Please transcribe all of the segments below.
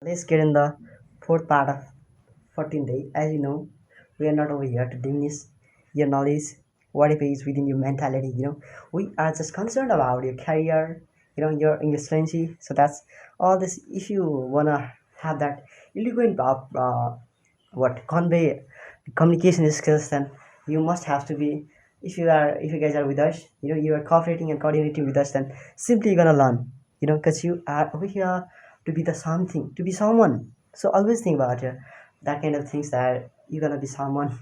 Let's get in the fourth part of 14 day. As you know, we are not over here to diminish your knowledge, whatever is within your mentality. We are just concerned about your career, your English fluency. So that's all this. If you wanna have that eloquent what convey communication skills, then you must have to be. If you guys are with us, you are cooperating and coordinating with us, then simply you're gonna learn. Because you are over here to be the something, to be someone. So always think about that kind of things, that you're gonna be someone,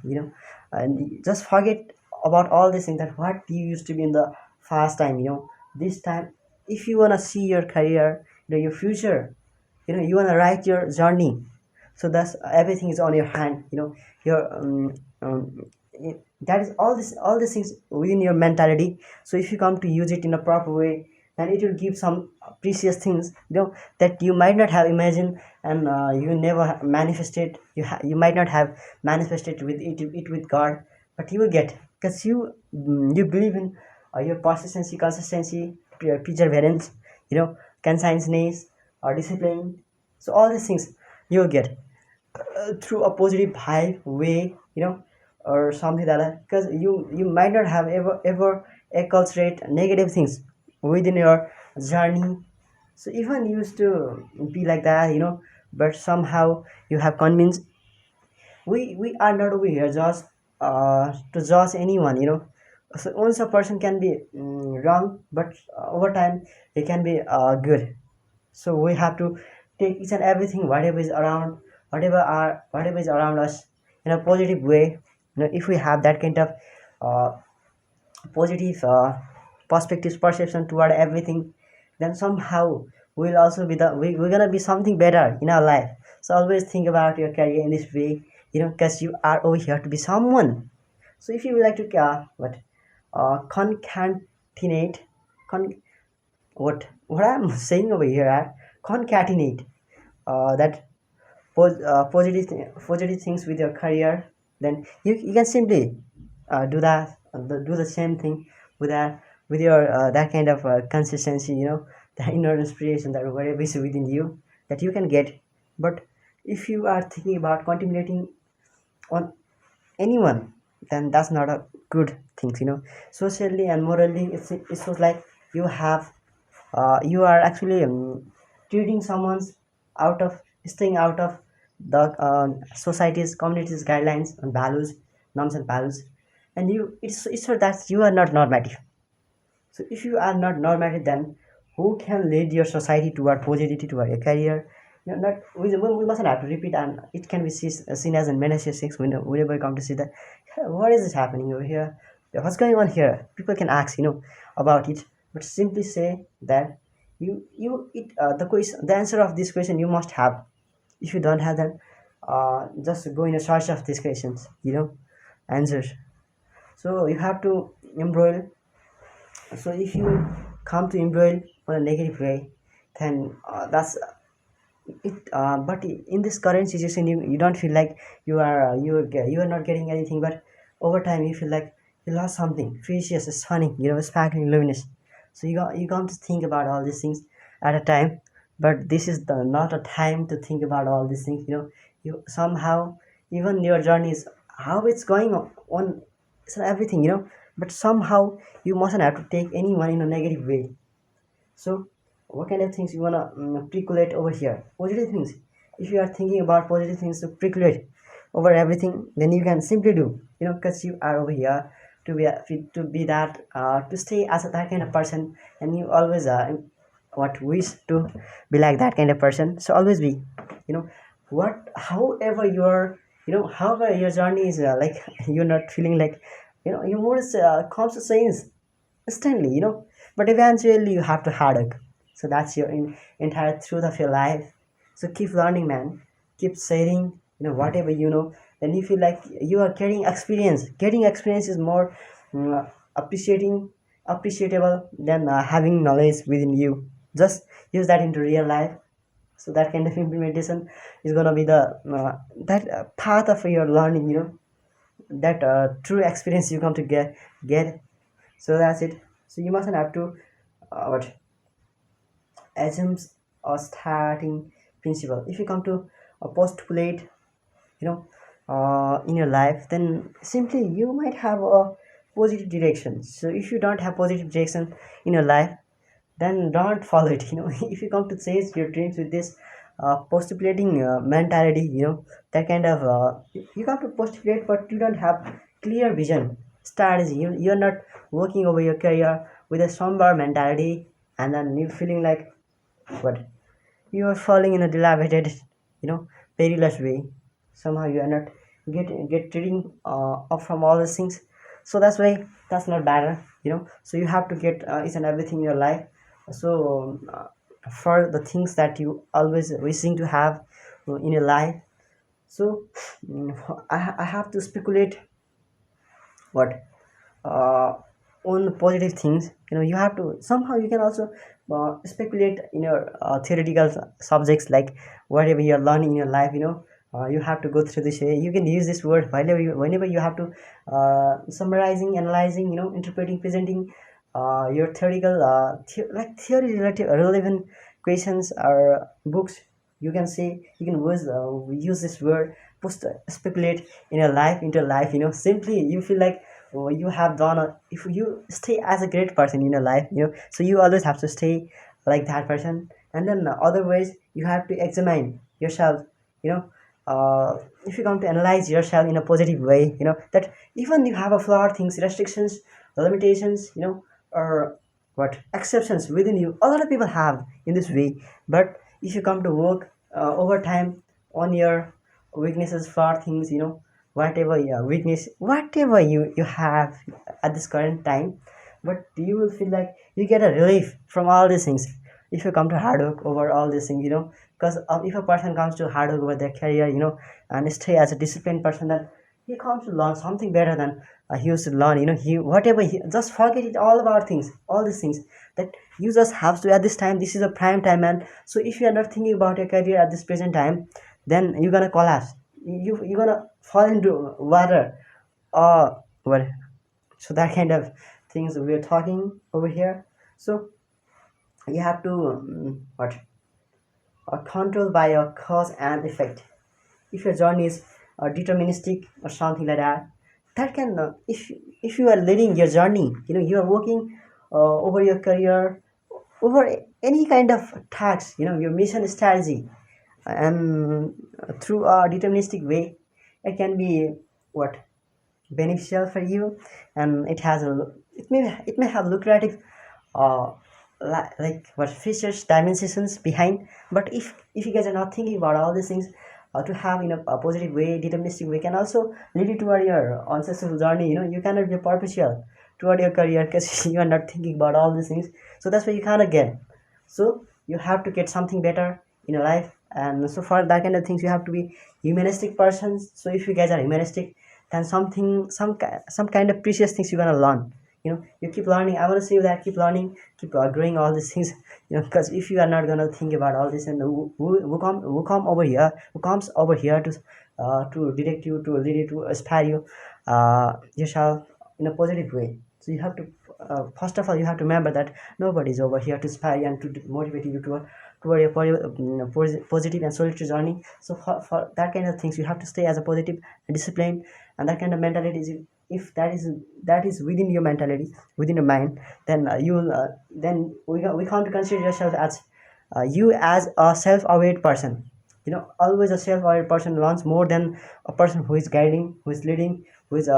and just forget about all this thing, that what you used to be in the past time. This time, if you wanna see your career, your future, you wanna write your journey. So that's everything is on your hand. Your that is all these things within your mentality. So if you come to use it in a proper way, then it will give some precious things, that you might not have imagined, and you never manifested. You might not have manifested with it with God, but you will get, because you believe in your persistency, consistency, perseverance, conscientiousness or discipline. So all these things you'll get through a positive vibe way, or something like that, because you might not have ever inculcate negative things within your journey. So even used to be like that, but somehow you have convinced. We are not over here just to judge anyone. So once a person can be wrong, but over time he can be good. So we have to take each and everything, whatever is around us, in a positive way. If we have that kind of uh, positive perspective, perception toward everything, then somehow we're gonna be something better in our life. So always think about your career in this way, because you are over here to be someone. So if you would like to concatenate, con what I'm saying over here, concatenate that positive things with your career, then you can simply do the same thing with your that kind of consistency, the inner inspiration, that whatever is within you, that you can get. But if you are thinking about contemplating on anyone, then that's not a good thing. Socially and morally, it's was like you are actually treating someone's out of staying out of the society's community's guidelines and values, norms and values. And it's so that you are not normative. So if you are not normative, then who can lead your society toward positivity, toward a career? Not we mustn't have to repeat, and it can be seen as a menace things whenever you come to see that, "Hey, what is this happening over here? What's going on here?" People can ask, about it, but simply say that the question, the answer of this question you must have. If you don't have them, just go in a search of these questions, answers. So you have to embroil. So if you come to embroil on a negative way, then that's it. But in this current situation, you don't feel like you are not getting anything, but over time you feel like you lost something precious, stunning, sparkling, luminous. So you come to think about all these things at a time, but this is not a time to think about all these things. You somehow, even your journey is how it's going on, it's everything. But somehow you mustn't have to take anyone in a negative way. So, what kind of things you wanna percolate over here? Positive things. If you are thinking about positive things to percolate over everything, then you can simply do. Because you are over here to be that to stay as that kind of person, and you always what wish to be like that kind of person. So always be. You know however your journey is like you're not feeling like your mood is comes to change instantly, but eventually you have to hard work. So that's your entire truth of your life. So keep learning, man. Keep sharing, whatever then you feel like you are getting experience is more appreciating appreciable than having knowledge within you. Just use that into real life. So that kind of implementation is going to be the that path of your learning, that true experience you come to get. So that's it. So you mustn't have to what assumes or starting principle. If you come to postulate, you know, in your life, then simply you might have a positive direction. So if you don't have positive direction in your life, then don't follow it, you know. If you come to chase your dreams with this postulating mentality, you know, that kind of you come to postulate but you don't have clear vision strategy, you're not working over your career with a somber mentality, and then you feeling like what, you are falling in a dilapidated, you know, perilous way. Somehow you are not get reading up from all these things. So that's why that's not better, you know. So you have to get each and everything in your life. So for the things that you always wishing to have in your life. So I have to speculate what uh, on positive things, you know. You have to somehow, you can also speculate in your theoretical subjects, like whatever you're learning in your life, you know. You have to go through this way. You can use this word whenever you have to summarizing, analyzing, you know, interpreting, presenting your theoretical like theory relative relevant questions or books. You can say, you can use this word post speculate in your life, into your life, you know. Simply you feel like, oh, you have done if you stay as a great person in your life, you know. So you always have to stay like that person. And then otherwise you have to examine yourself, you know. If you come to analyze yourself in a positive way, you know, that even you have a flawed things, restrictions, limitations, you know, or what exceptions within you, a lot of people have in this way. But if you come to work over time on your weaknesses, flawed things, you know, whatever your weakness, whatever you have at this current time, but you will feel like you get a relief from all these things if you come to hard work over all these things, you know. Because if a person comes to hard work over their career, you know, and stay as a disciplined person, then he comes to learn something better than he used to learn, you know. He whatever he just forget it all about things, all these things that you just have to at this time. This is a prime time, man. So if you are not thinking about your career at this present time, then you're gonna collapse. You're gonna fall into water or what. So that kind of things we're talking over here. So you have to what control by your cause and effect. If your journey is deterministic or something like that, that can if you are leading your journey, you know, you are working over your career, over any kind of task, you know, your mission strategy, and through a deterministic way, it can be what beneficial for you. And it may have lucrative uh like what features, dimensions behind. But if you guys are not thinking about all these things, to have in a positive way, deterministic way, can also lead you toward your unsuccessful journey, you know. You cannot be perpetual toward your career because you are not thinking about all these things. So that's why you cannot get. So you have to get something better in your life. And so for that kind of things, you have to be humanistic persons. So if you guys are humanistic, then some kind of precious things you're gonna learn, you know. You keep learning. I want to say that keep learning, keep growing all these things, you know. Because if you are not gonna think about all this, and who comes over here to direct you, to lead you, to inspire you yourself in a positive way. So you have to first of all, you have to remember that nobody is over here to inspire you and to motivate you toward your positive and solitary journey. So for that kind of things, you have to stay as a positive and disciplined. And that kind of mentality is, if that is within your mentality, within your mind, then you'll then we come to consider yourself as you as a self-aware person, you know. Always a self-aware person learns more than a person who is guiding, who is leading, who is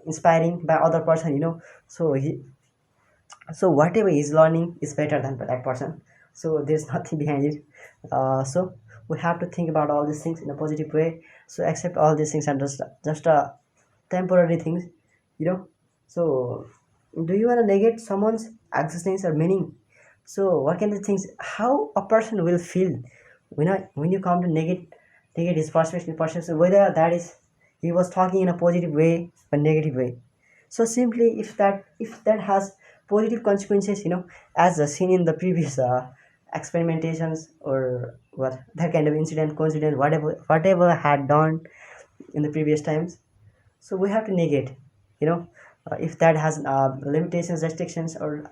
inspiring by other person, you know. So whatever he's learning is better than that person. So there's nothing behind it. So we have to think about all these things in a positive way. So accept all these things and just temporary things, you know. So do you want to negate someone's existence or meaning? So what kind of things, how a person will feel when you come to negate his perception, whether that is he was talking in a positive way or negative way. So simply, if that has positive consequences, you know, as seen in the previous experimentations, or what that kind of incident, coincidence, whatever had done in the previous times. So we have to negate, you know, if that has limitations, restrictions, or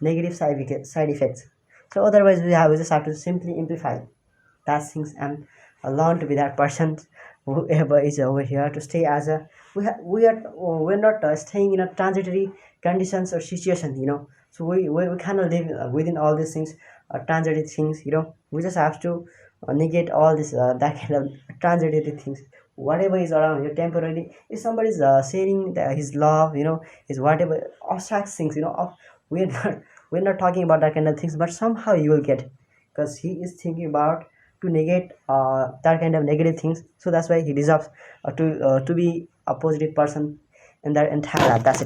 negative side effects. So otherwise we just have to simply amplify that things and learn to be that person whoever is over here to stay as a we're not staying in a transitory conditions or situation, so we cannot live within all these things, transitory things, we just have to negate all this that kind of transitory things. Whatever is around you temporarily, if somebody is sharing his love, his whatever abstract things, we're not we're not talking about that kind of things, but somehow you will get, because he is thinking about to negate that kind of negative things, so that's why he deserves to be a positive person in that entire life. That's it.